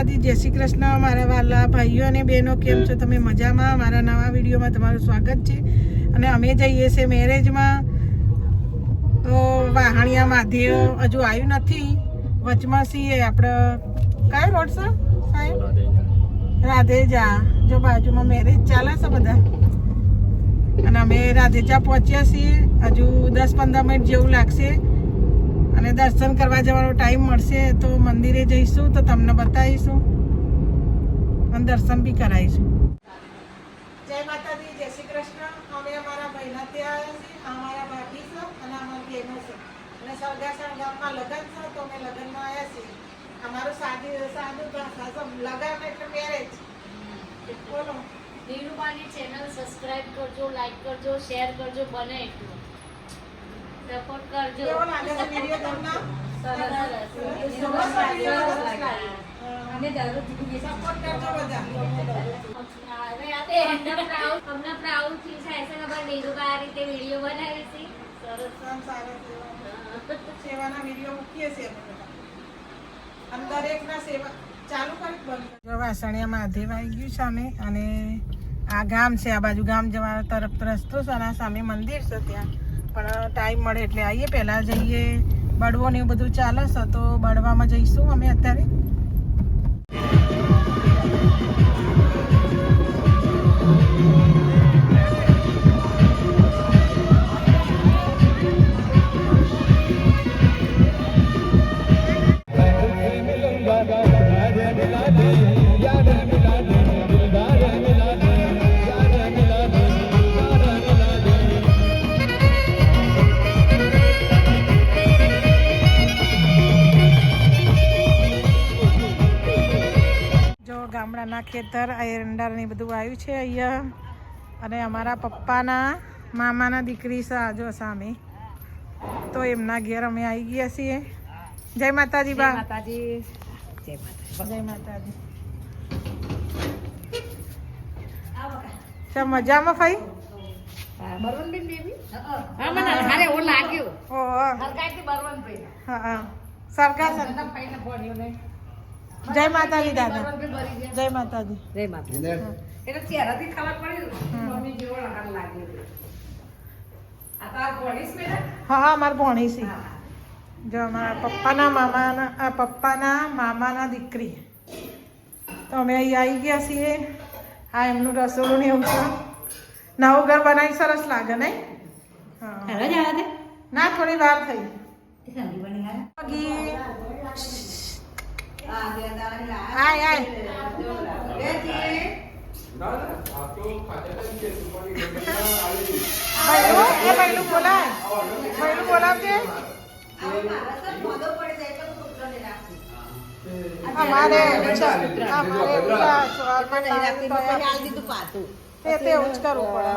માતાજી, જય શ્રી કૃષ્ણ મારા વાલા ભાઈઓ અને બહેનો. કેમ છો તમે? મજામાં? મારા નવા વિડીયોમાં તમારું સ્વાગત છે. અને અમે જઈએ છીએ મેરેજમાં. તો વાહણિયા મહાદેવ હજુ આવ્યું નથી. વચમાં છીએ આપણે. કયો રોડ છે સાહેબ? રાધેજા. જો બાજુમાં મેરેજ ચાલે છે બધા. અને અમે રાધેજા પહોંચ્યા છીએ. હજુ 10-15 મિનિટ જેવું લાગશે. અને દર્શન કરવા જવાનો ટાઈમ મળશે તો મંદિરે જઈશું, તો તમને બતાવીશું અને દર્શન બી કરાવીશું. જય માતાજી, જય શ્રી કૃષ્ણ. અમે અમારા ભાઈના ત્યાં આવ્યા છીએ. અમારા ભાભી છે અને અમારા બહેનો છે. અને સરગાસણ ગામમાં લગ્ન છે તો અમે લગ્નમાં આવ્યા છીએ. અમારું સાદું ભાષા છે. લગ્ન એટલે મેરેજ. બોલો. નીલુબાની ચેનલ સબસ્ક્રાઇબ કરજો, લાઈક કરજો, શેર કરજો, બને એટલું સપોર્ટ કરજો. કેવો લાગે છે વિડીયો તમને? અમે દરરોજ સપોર્ટ કરજો બધા. અમને પ્રાઉડ ફીલ થાય છે કે ભાઈ નીલુબા આ રીતે વિડીયો બનાવે છે. સરસ. સેવાના વિડીયો મૂકીએ છીએ અમે બધા. અને દરેકના સેવા ચાલુ કરી બંધ. જો વાસણિયા મહાદેવ આવી ગયું સામે. અને આ ગામ છે. આ બાજુ ગામ જવા તરફ રસ્તો છે અને આ સામે મંદિર છે. ત્યાં પણ ટાઈમ મળે એટલે આવીએ. પહેલાં જઈએ. બળવો ને એવું બધું ચાલે છે તો બળવામાં જઈશું અમે અત્યારે. ગામડાના ખેતર એરંડા ને બધું આવ્યું છે અહીંયા. અને અમારા પપ્પાના મામાના દીકરી છે આજો સામે. તો એમના ઘેર અમે આવી ગયા છીએ. જય માતાજી બા. માતાજી. જય માતાજી. ચા મજામાં ફઈ? બરવનબેન બેબી? હા મને હારે ઓ લાગ્યો. ઓહો. હરકાઈથી બરવનભાઈ. હા. સરગાસન. ફાઈને પડ્યો ને. જય માતાજી દાદા. જય માતાજી. જય માતાજી. એટલે ચહેરાથી ખબર પડી મમ્મી જેવો લગન લાગ્યો. આ તાર ભણીશ બેટા? હા મારા ભણી છે. જો અમારા પપ્પાના મામાના દીકરી. તો અમે અહીં આવી ગયા છીએ. આ એમનું રસોડું ને એવું છે. નવું ઘર બનાવી સરસ લાગે નહીં? હા. ના થોડી વાર થઈ. આય ભાઈલું બોલાવજે. અમારે એવું જ કરવું પડે.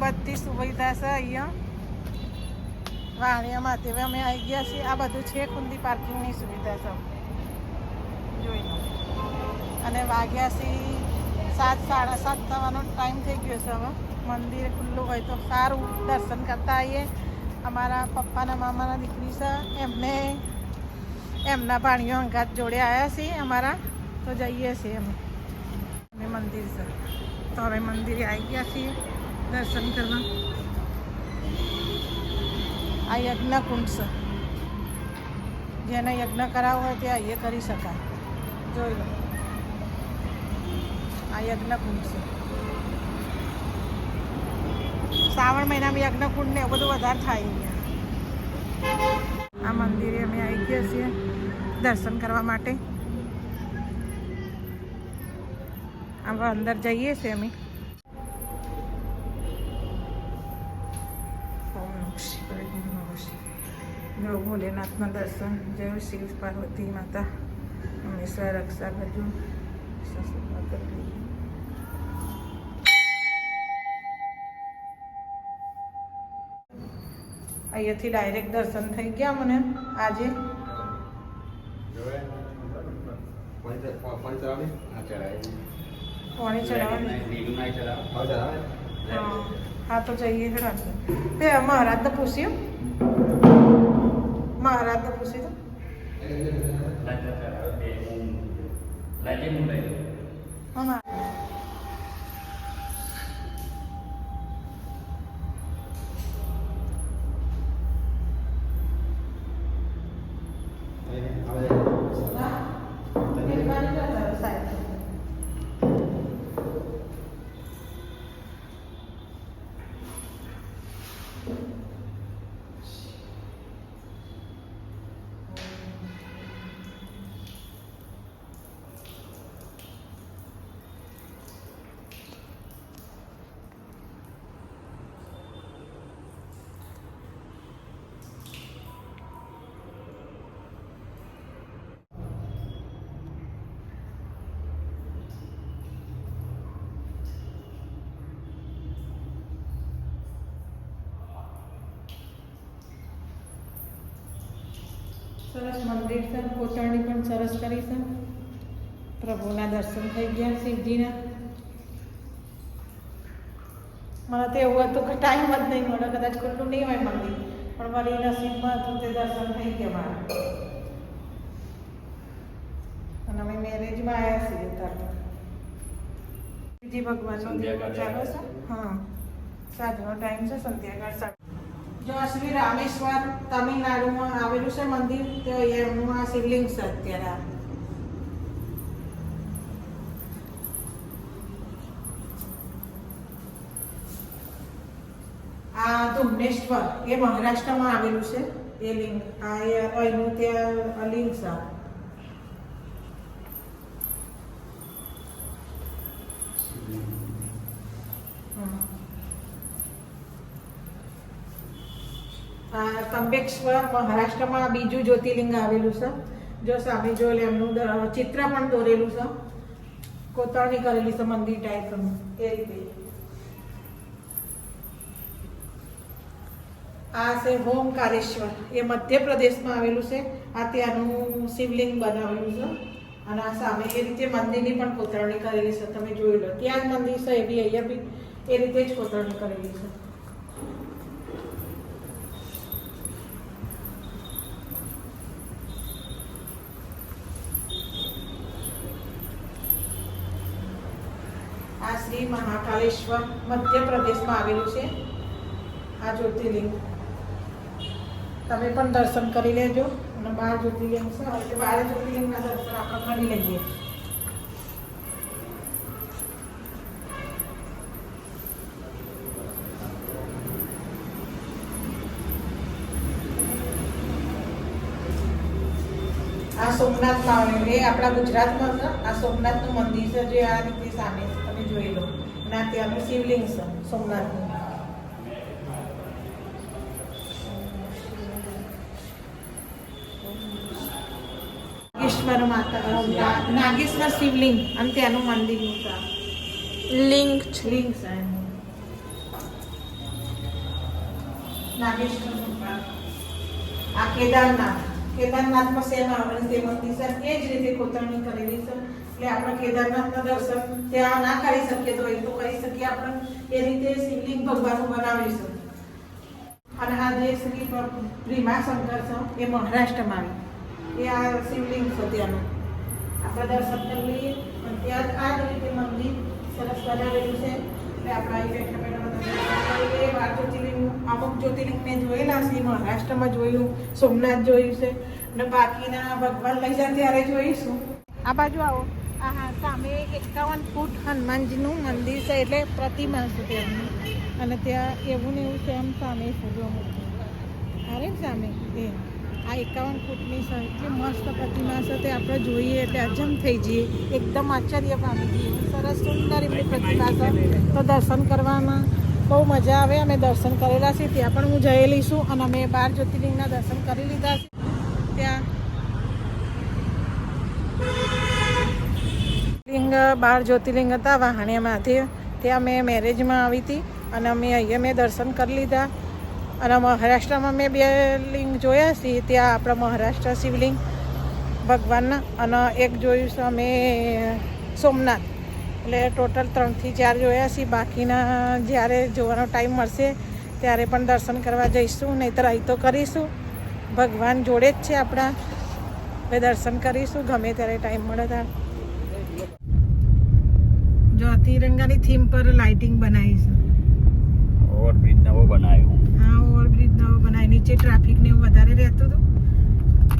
બધી સુવિધા છે અહીંયા વાણિયા મહાદેવ અમે આવી ગયા છીએ. આ બધું છે ખુલ્લી પાર્કિંગની સુવિધા છે. જોઈ લો. અને વાગ્યા છે 7-7:30 થવાનો ટાઈમ થઈ ગયો છે. હવે મંદિર ખુલ્લું હોય તો સારું. દર્શન કરતા આવીએ. અમારા પપ્પાના મામાના દીકરી છે. એમના ભાણીઓ અંગાત જોડે આવ્યા છીએ અમારા. તો જઈએ છીએ અમે મંદિર છે. તો હવે મંદિરે આવી ગયા છીએ દર્શન કરવા. આ યજ્ઞ કુંડ છે. જેને યજ્ઞ કરાવવો હોય ત્યાં એ કરી શકાય. જોઈ લો. આ યજ્ઞ કુંડ છે. શ્રાવણ મહિનામાં યજ્ઞ કુંડ ને બધું વધારે થાય અહીંયા. આ મંદિરે અમે આવી ગયા છીએ દર્શન કરવા માટે. હવે અંદર જઈએ છીએ અમે. જો ભોલેનાથના દર્શન. જય શિવ પાર્વતી માતા. હંમેશા રક્ષા કરજો. અહીંયાથી ડાયરેક્ટ દર્શન થઈ ગયા મને આજે. પાણી ચડાવવાની. હા તો જઈએ. તે મહારાજને પૂછ્યું. મહારાજને પૂછ્યું તો હા સરસ મંદિર છે, કોતરણી પણ સરસ કરી છે. પ્રભુના દર્શન થઈ ગયા શિવજીના. મને તો એવું હતું કે ટાઈમ જ નહીં મળે, કદાચ ખુલ્લું નહીં હોય મંદિર, પણ મારી નસીબમાં હતું તે દર્શન થઈ ગયા મારા. અને અમે મેરેજમાં આવ્યા છીએ ત્યારે શિવજી ભગવાનનો દિવસ ચાલે છે. હા, સાંજનો ટાઈમ છે, સંધ્યાકાળ. જો શ્રી રામેશ્વર તમિલનાડુમાં આવેલું છે મંદિર, તો એમનું આ શિવલિંગ છે અત્યારે. આ ધુમ્નેશ્વર એ મહારાષ્ટ્રમાં આવેલું છે એ લિંગ. આ અહીંનું ત્યાં લિંગ છે. ત્રંબકેશ્વર મહારાષ્ટ્રમાં બીજું જ્યોતિર્લિંગ આવેલું છે. જો સામે જોયેલું એમનું ચિત્ર પણ દોરેલું છે, કોતરણી કરેલી છે મંદિર ટાઈપનું એ રીતે. આ છે ઓમકારેશ્વર, એ મધ્યપ્રદેશમાં આવેલું છે. આ ત્યાંનું શિવલિંગ બનાવેલું છે. અને આ સામે એ રીતે મંદિરની પણ કોતરણી કરેલી છે, તમે જોઈ લો. ત્યાં જ મંદિર છે, એ બી અહીંયા બી એ રીતે જ કોતરણી કરેલી છે. આ શ્રી મહાકાલેશ્વર મધ્યપ્રદેશમાં આવેલું છે આ જ્યોતિર્લિંગ. તમે પણ દર્શન કરી લેજો. અને 12 જ્યોતિર્લિંગ છે, એટલે 12 જ્યોતિર્લિંગના દર્શન આપણે કરી લઈએ. આ સોમનાથમાં આવેલું, એ આપણા ગુજરાતમાં છે. આ સોમનાથનું મંદિર છે, જે આ રીતે સામે તમે જોઈ લો. અને આ ત્યાંનું શિવલિંગ છે સોમનાથનું. નાગેશ્વર માતા, નાગેશ્વર શિવલિંગ અને ત્યાંનું મંદિરનું છે. લિંગ છે નાગેશ્વર. આ કેદારનાથ, કેદારનાથમાં સેમ આવે તે મંદિર છે, એ જ રીતે કોતરણી કરેલી છે. એટલે આપણે કેદારનાથના દર્શન ત્યાં ના કરી શકીએ તો એ તો કરી શકીએ આપણે એ રીતે શિવલિંગ ભગવાનનું બનાવી છે. અને આ જે શ્રી ભીમાશંકર છે એ મહારાષ્ટ્રમાં આવે, એ આ શિવલિંગ છે ત્યાંનું. આપણે દર્શન કરી લઈએ. અને ત્યાં આ જ રીતે મંદિર સરસ બનાવેલું છે. એટલે આપણે અહીં બેઠા બેઠા જ્યોતિર્લિંગ, અમુક જ્યોતિર્લિંગ મેં જોયેલા છે, મહારાષ્ટ્રમાં જોયું, સોમનાથ જોયું છે. અને બાકીના ભગવાન લઈ જાય ત્યારે જોઈશું. આ બાજુ આવો. હા, સામે 51 ફૂટ હનુમાનજીનું મંદિર છે, એટલે પ્રતિમા છે ત્યાંની. અને ત્યાં એવું ને એવું છે, એમ સામે ફૂલો અરે સામે એ આ 51 ફૂટની છે. એટલી મસ્ત પ્રતિમા છે, તે આપણે જોઈએ એટલે અજમ થઈ જઈએ, એકદમ આશ્ચર્ય પામી જઈએ. સરસ સુંદર એમની પ્રતિમા છે. તો દર્શન કરવામાં બહુ મજા આવે. અમે દર્શન કરેલા છે, ત્યાં પણ હું જયેલી છું. અને અમે 12 જ્યોતિર્લિંગના દર્શન કરી લીધા છે. ત્યાં લિંગ 12 જ્યોતિર્લિંગ હતા વાહણિયા મહાદેવ. ત્યાં મેં મેરેજમાં આવી હતી અને અમે અહીંયા મેં દર્શન કરી લીધા. અને મહારાષ્ટ્રમાં મેં 2 લિંગ જોયા છે. ત્યાં આપણા મહારાષ્ટ્ર શિવલિંગ ભગવાનના, અને એક જોયું છે અમે સોમનાથ. એટલે ટોટલ 3 થી 4 જોયા છે. બાકીના જ્યારે જોવાનો ટાઈમ મળશે ત્યારે પણ દર્શન કરવા જઈશું, નહીંતર અહીં તો કરીશું. ભગવાન જોડે જ છે આપણા. હવે દર્શન કરીશું ગમે ત્યારે ટાઈમ મળે ત્યારે. જો તિરંગાની થીમ પર લાઇટિંગ બનાવી છે. ઓવરબ્રિજ નવો બનાવ્યો. હા, ઓવરબ્રિજ નવો બનાવી. નીચે ટ્રાફિક ને એવું વધારે રહેતું હતું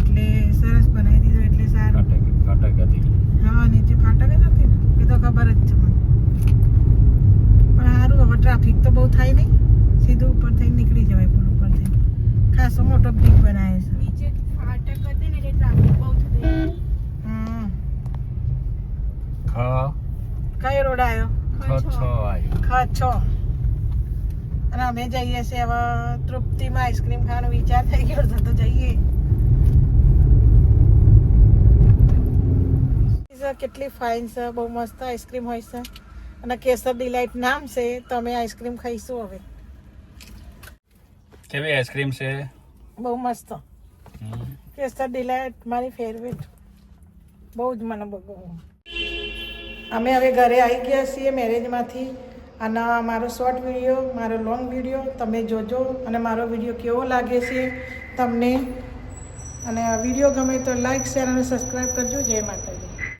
એટલે સરસ બનાવી દીધું એટલે સારું. ફાટક હતી. હા, નીચે ફાટક જ હતી ને એ તો ખબર જ છે મને. પણ સારું, હવે ટ્રાફિક તો બહુ થાય નહીં, સીધું ઉપર થઈને નીકળી જવાય પુલ ઉપર થઈને. ખાસો મોટો બ્રિજ બનાવે છે. નીચે ફાટક હતી ને એટલે ટ્રાફિક બહુ થતી. હમ. ખ કયો રોડ આવ્યો? છ આવ્યો. ખ 6. અને અમે જઈએ છીએ હવે તૃપ્તિમાં આઈસ્ક્રીમ ખાવાનો વિચાર થઈ ગયો છે તો જઈએ. કેટલી ફાઇન છે, બહુ મસ્ત આઈસ્ક્રીમ હોય છે અને કેસર ડિલાઇટ નામ છે તો અમે આઈસ્ક્રીમ ખાઈશું હવે. કેવી આઈસ્ક્રીમ છે? બહુ મસ્ત. કેસર ડિલાઇટ મારી ફેવરેટ, બહુ જ મને બહુ. અમે હવે ઘરે આવી ગયા છીએ મેરેજમાંથી અને મારો શોર્ટ વિડીયો, મારો લોંગ વિડીયો તમે જોજો અને મારો વિડીયો કેવો લાગે છે તમને. અને વિડીયો ગમે તો લાઈક, શેર અને સબસ્ક્રાઈબ કરજો. જય માતા.